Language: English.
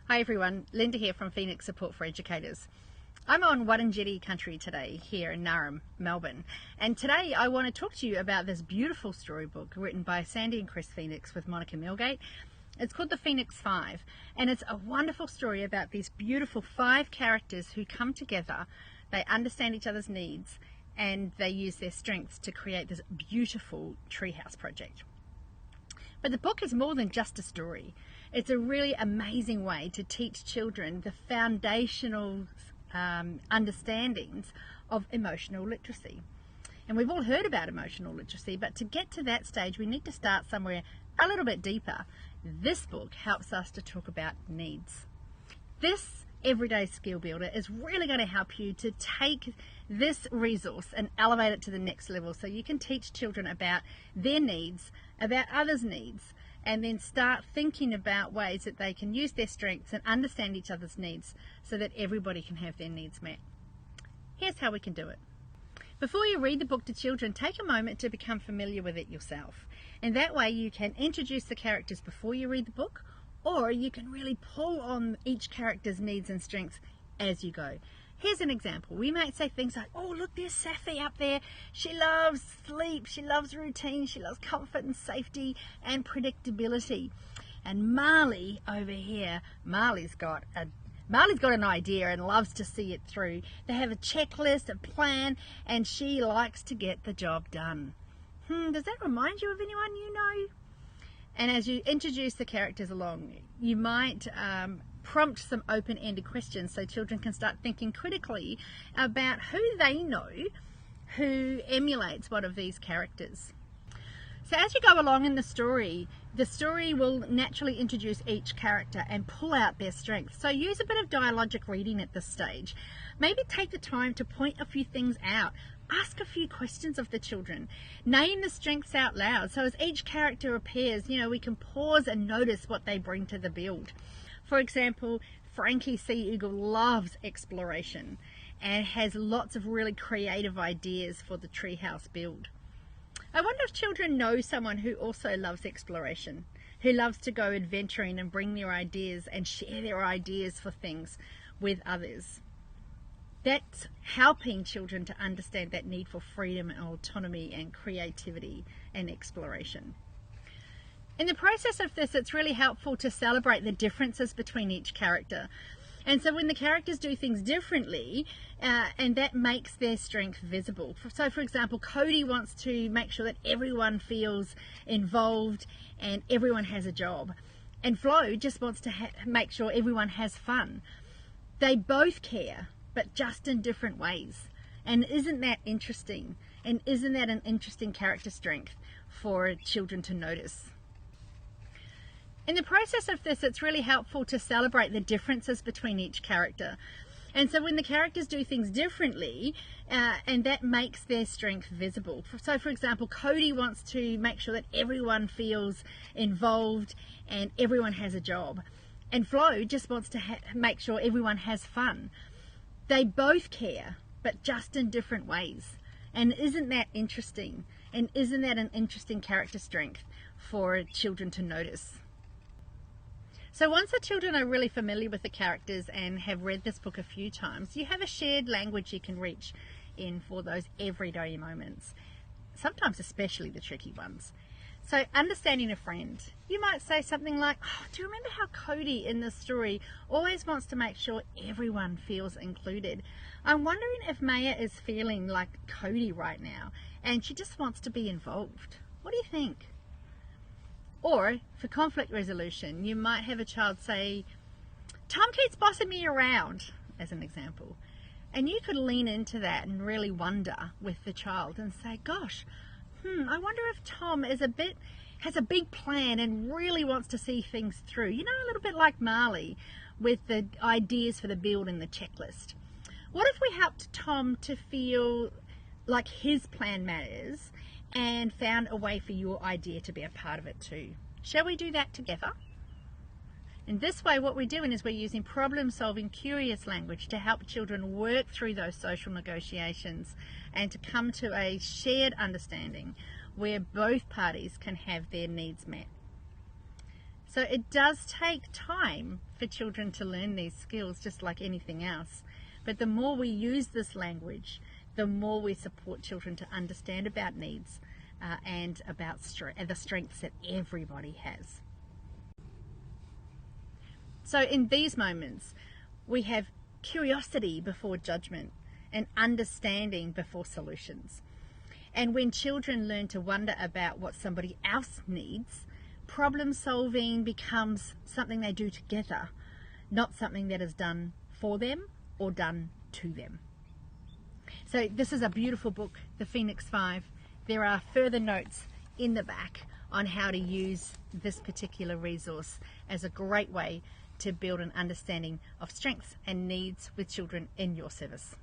Hi everyone, Linda here from Phoenix Support for Educators. I'm on Wurundjeri country today here in Naarm, Melbourne, and today I want to talk to you about this beautiful storybook written by Sandy and Chris Phoenix with Monica Milgate. It's called The Phoenix Five, and it's a wonderful story about these beautiful 5 characters who come together, they understand each other's needs, and they use their strengths to create this beautiful treehouse project. But the book is more than just a story. It's a really amazing way to teach children the foundational understandings of emotional literacy. And we've all heard about emotional literacy, but to get to that stage, we need to start somewhere a little bit deeper. This book helps us to talk about needs. This everyday skill builder is really going to help you to take this resource and elevate it to the next level so you can teach children about their needs, about others' needs, and then start thinking about ways that they can use their strengths and understand each other's needs so that everybody can have their needs met. Here's how we can do it. Before you read the book to children, take a moment to become familiar with it yourself. And that way you can introduce the characters before you read the book, or you can really pull on each character's needs and strengths as you go. Here's an example. We might say things like, oh look, there's Safi up there. She loves sleep, she loves routine, she loves comfort and safety and predictability. And Marley over here, Marley's got an idea and loves to see it through. They have a checklist, a plan, and she likes to get the job done. Does that remind you of anyone you know? And as you introduce the characters along, you might prompt some open-ended questions so children can start thinking critically about who they know who emulates one of these characters. So as you go along in the story will naturally introduce each character and pull out their strengths. So use a bit of dialogic reading at this stage. Maybe take the time to point a few things out. Ask a few questions of the children. Name the strengths out loud. So as each character appears, we can pause and notice what they bring to the build. For example, Frankie Sea Eagle loves exploration and has lots of really creative ideas for the treehouse build. I wonder if children know someone who also loves exploration, who loves to go adventuring and bring their ideas and share their ideas for things with others. That's helping children to understand that need for freedom and autonomy and creativity and exploration. In the process of this, it's really helpful to celebrate the differences between each character. And so when the characters do things differently, and that makes their strength visible. So for example, Cody wants to make sure that everyone feels involved and everyone has a job. And Flo just wants to make sure everyone has fun. They both care, but just in different ways. And isn't that interesting? And isn't that an interesting character strength for children to notice? In the process of this, it's really helpful to celebrate the differences between each character. And so when the characters do things differently, and that makes their strength visible. So for example, Cody wants to make sure that everyone feels involved and everyone has a job. And Flo just wants to make sure everyone has fun. They both care, but just in different ways. And isn't that interesting? And isn't that an interesting character strength for children to notice? So once the children are really familiar with the characters and have read this book a few times, you have a shared language you can reach in for those everyday moments, sometimes especially the tricky ones. So understanding a friend, you might say something like, oh, do you remember how Cody in this story always wants to make sure everyone feels included? I'm wondering if Maya is feeling like Cody right now and she just wants to be involved. What do you think? Or for conflict resolution, you might have a child say, Tom keeps bossing me around, as an example. And you could lean into that and really wonder with the child and say, gosh, I wonder if Tom has a big plan and really wants to see things through. A little bit like Marley with the ideas for the build and the checklist. What if we helped Tom to feel like his plan matters and found a way for your idea to be a part of it too? Shall we do that together? In this way, what we're doing is we're using problem-solving, curious language to help children work through those social negotiations and to come to a shared understanding where both parties can have their needs met. So it does take time for children to learn these skills, just like anything else. But the more we use this language, the more we support children to understand about needs and about the strengths that everybody has. So in these moments, we have curiosity before judgment and understanding before solutions. And when children learn to wonder about what somebody else needs, problem solving becomes something they do together, not something that is done for them or done to them. So this is a beautiful book, The Phoenix 5. There are further notes in the back on how to use this particular resource as a great way to build an understanding of strengths and needs with children in your service.